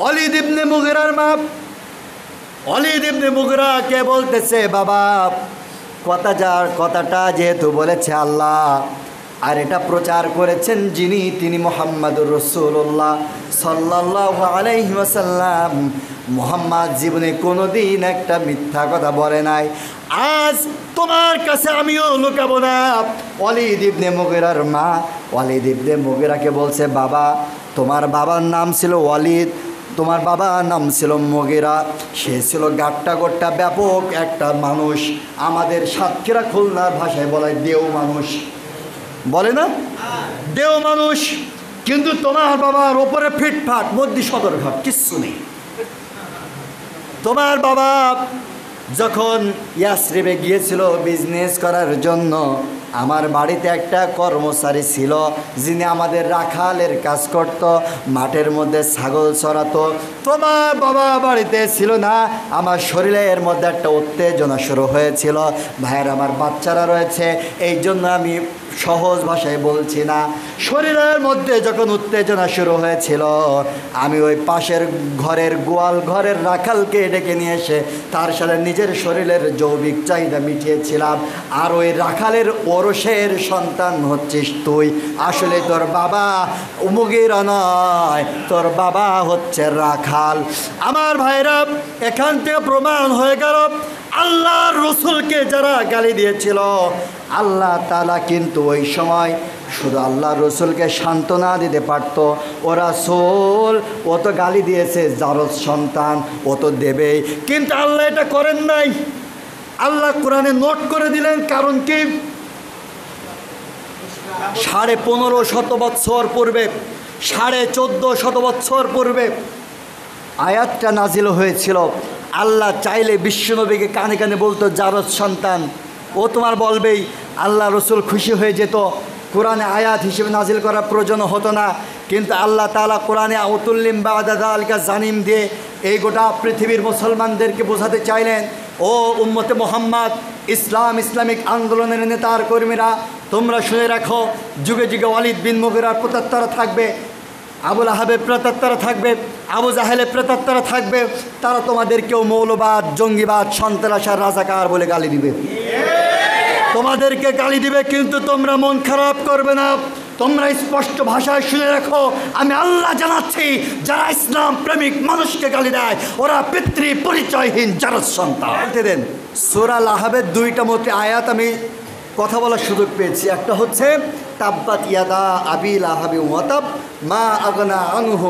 ওয়ালিদ ইবনে মুগিরার মা ওয়ালিদ ইবনে মুগিরা কে বলতেছে, বাবা কথাটা যেহেতু বলেছে আল্লাহ, আর এটা প্রচার করেছেন যিনি, তিনি মুহাম্মাদুর রাসূলুল্লাহ সাল্লাল্লাহু আলাইহি ওয়াসাল্লাম। মুহাম্মদ জীবনে কোনোদিন একটা মিথ্যা কথা বলে নাই। আজ তোমার কাছে আমিও লুকাবো না। ওয়ালিদ ইবনে মুগিরার মা ওয়ালিদ ইবনে মুগিরাকে বলছে, বাবা তোমার বাবার নাম ছিল ওয়ালিদ, তোমার বাবার নাম ছিল মুগিরা, সে ছিল গাট্টা গোট্টা ব্যাপক একটা মানুষ। আমাদের সাতক্ষীরা খুলনার ভাষায় বলে দেও মানুষ, বলে না দেও মানুষ। কিন্তু তোমার বাবার ওপরে ফিটফাট, মধ্যে সদরঘাট, কিচ্ছু নেই। তোমার বাবা যখন ইয়াসরিবে গিয়েছিল বিজনেস করার জন্য, আমার বাড়িতে একটা কর্মচারী ছিল যিনি আমাদের রাখালের কাজ করত, মাঠের মধ্যে ছাগল চড়াতো। তোমার বাবা বাড়িতে ছিল না, আমার শরীরের মধ্যে একটা উত্তেজনা শুরু হয়েছিল। ভাইয়ের আমার বাচ্চারা রয়েছে, এই জন্য আমি সহজ ভাষায় বলছি না। শরীরের মধ্যে যখন উত্তেজনা শুরু হয়েছিল, আমি ওই পাশের ঘরের গোয়াল ঘরের রাখালকে ডেকে নিয়ে এসে তার সাথে নিজের শরীরের যৌবিক চাহিদা মিটিয়েছিলাম। আর ওই রাখালের ওরসের সন্তান হচ্ছিস তুই, আসলে তোর বাবা মুগিরা নয়, তোর বাবা হচ্ছে রাখাল। আমার ভাইরা, এখান থেকে প্রমাণ হয়ে গেল আল্লাহর রসুলকে যারা গালি দিয়েছিল, আল্লাহ তাআলা কিন্তু ওই সময় শুধু আল্লাহর রসুলকে সান্ত্বনা দিতে পারত। ও রাসূল, ও তো গালি দিয়েছে, জারজ সন্তান, ও তো দেবেই, কিন্তু আল্লাহ এটা করেন নাই। আল্লাহ কোরআনে নোট করে দিলেন, কারণ কি 1550 বৎসর পূর্বে, 1450 বৎসর পূর্বে আয়াতটা নাজিল হয়েছিল। আল্লাহ চাইলে বিশ্বনবীকে কানে কানে বলতো জারজ সন্তান, ও তোমার বলবেই, আল্লাহ রসুল খুশি হয়ে যেত, কোরআনে আয়াত হিসেবে নাজিল করার প্রয়োজন হতো না। কিন্তু আল্লাহ তাআলা কোরআনে আউতুল্লিম বাদা যালিকা জানিম দিয়ে এই গোটা পৃথিবীর মুসলমানদেরকে বোঝাতে চাইলেন, ও উম্মতে মুহাম্মদ, ইসলামিক আন্দোলনের নেতার কর্মীরা, তোমরা শুনে রাখো, যুগে যুগে ওয়ালিদ বিন মুগিরার প্রেতাত্মারা থাকবে, আবুল আহাবের প্রেতাত্মারা থাকবে, আবু জাহেলের প্রেতাত্মারা থাকবে। তারা তোমাদেরকেও মৌলবাদ, জঙ্গিবাদ, সন্ত্রাসের রাজাকার বলে গালি দিবে, তোমাদেরকে গালি দিবে, কিন্তু তোমরা মন খারাপ করবে না। তোমরা স্পষ্ট ভাষায় শুনে রাখো, আমি আল্লাহ জানাচ্ছি, যারা ইসলাম প্রেমিক মানুষকে গালি দেয়, ওরা পিতৃ পরিচয়হীন জারজ সন্তান। দেন সূরা আল-আহজাবের 2টা মতে আয়াত আমি কথা বলার সুযোগ পেয়েছি। একটা হচ্ছে তাব্বাত ইয়াদা আবি লাহাবি ওয়া তাব মা আগনা আনহু